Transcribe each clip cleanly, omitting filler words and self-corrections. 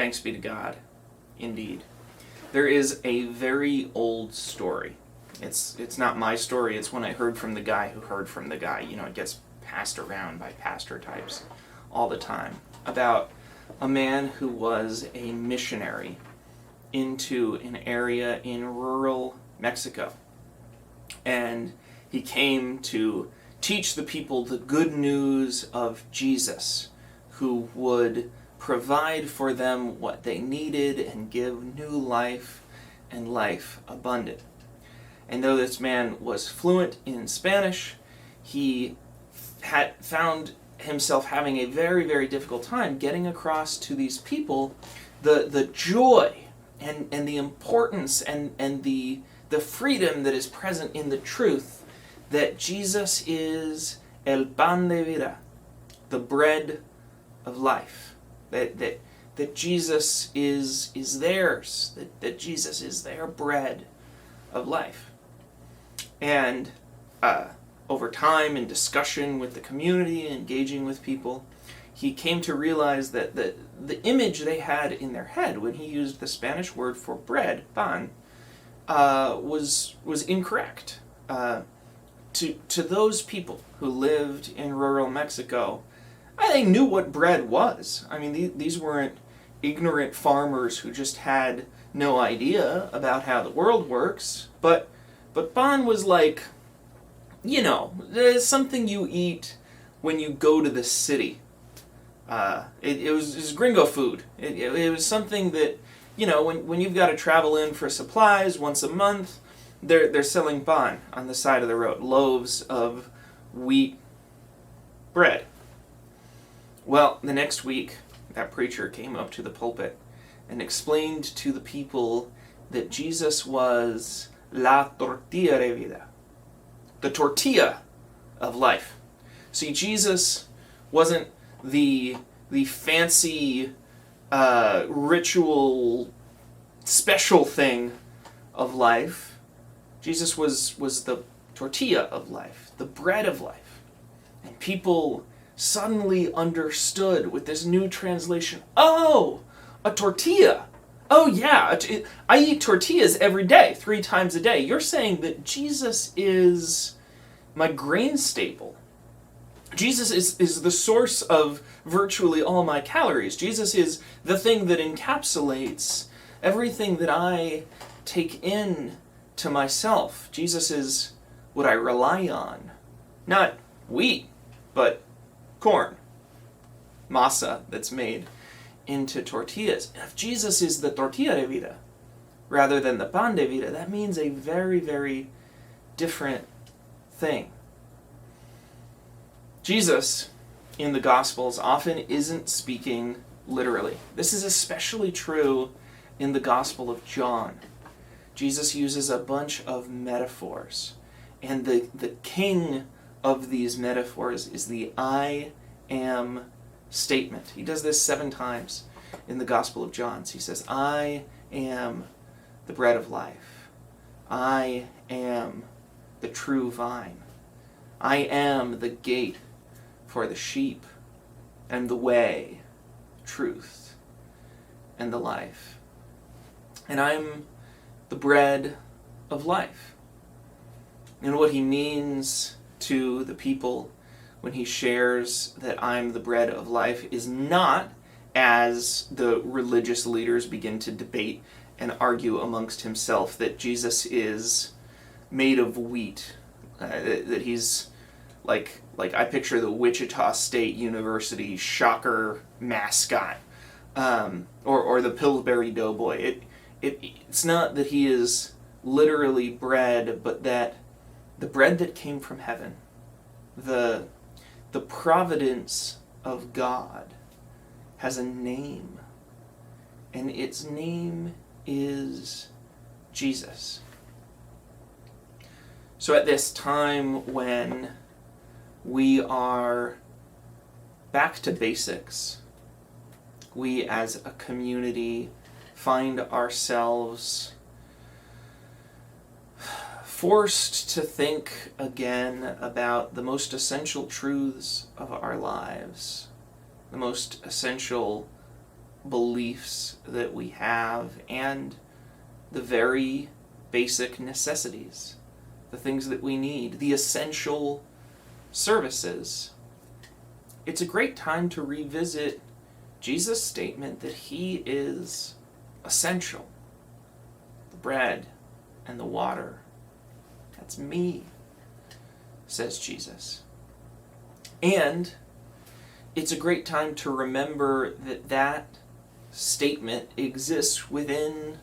Thanks be to God, indeed. There is a very old story. It's not my story, it's one I heard from the guy who heard from the guy. You know, it gets passed around by pastor types all the time. About a man who was a missionary into an area in rural Mexico. And he came to teach the people the good news of Jesus, who would provide for them what they needed and give new life and life abundant. And though this man was fluent in Spanish, he had found himself having a very, very difficult time getting across to these people the joy and the importance and the freedom that is present in the truth that Jesus is el pan de vida, the bread of life. That Jesus is theirs, that Jesus is their bread of life. And over time, in discussion with the community, engaging with people, he came to realize that the image they had in their head when he used the Spanish word for bread, pan, was incorrect. To those people who lived in rural Mexico, they knew what bread was. I mean, these weren't ignorant farmers who just had no idea about how the world works. But pan was like, you know, something you eat when you go to the city. It was gringo food. It was something that, you know, when you've got to travel in for supplies once a month, they're selling pan on the side of the road, loaves of wheat bread. Well, the next week, that preacher came up to the pulpit and explained to the people that Jesus was la tortilla de vida, the tortilla of life. See, Jesus wasn't the fancy ritual special thing of life. Jesus was the tortilla of life, the bread of life. And people suddenly understood with this new translation, oh, a tortilla. Oh yeah, I eat tortillas every day, 3 times a day. You're saying that Jesus is my grain staple. Jesus is the source of virtually all my calories. Jesus is the thing that encapsulates everything that I take in to myself. Jesus is what I rely on. Not wheat, but corn. Masa that's made into tortillas. If Jesus is the tortilla de vida rather than the pan de vida, that means a very, very different thing. Jesus, in the Gospels, often isn't speaking literally. This is especially true in the Gospel of John. Jesus uses a bunch of metaphors, and the king of these metaphors is the I am statement. He does this 7 times in the Gospel of John. He says, I am the bread of life. I am the true vine. I am the gate for the sheep, and the way, truth, and the life. And I'm the bread of life. And what he means to the people when he shares that I'm the bread of life is not, as the religious leaders begin to debate and argue amongst himself, that Jesus is made of wheat, that he's like I picture the Wichita State University Shocker mascot, or the Pillsbury Doughboy. It's not that he is literally bread, but that the bread that came from heaven, the providence of God, has a name, and its name is Jesus. So at this time when we are back to basics, we as a community find ourselves forced to think again about the most essential truths of our lives, the most essential beliefs that we have and the very basic necessities, the things that we need, the essential services. It's a great time to revisit Jesus' statement that he is essential. The bread and the water. That's me, says Jesus. And it's a great time to remember that that statement exists within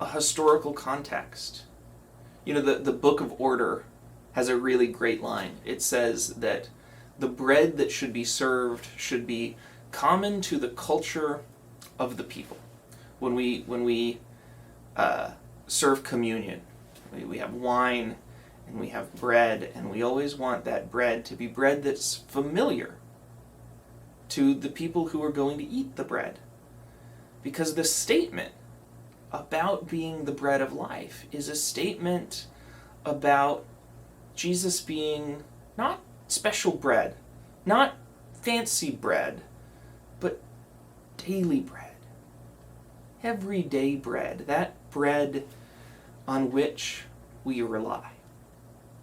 a historical context. You know, the Book of Order has a really great line. It says that the bread that should be served should be common to the culture of the people. When we serve communion, we have wine and we have bread, and we always want that bread to be bread that's familiar to the people who are going to eat the bread. Because the statement about being the bread of life is a statement about Jesus being not special bread, not fancy bread, but daily bread, everyday bread, that bread on which we rely.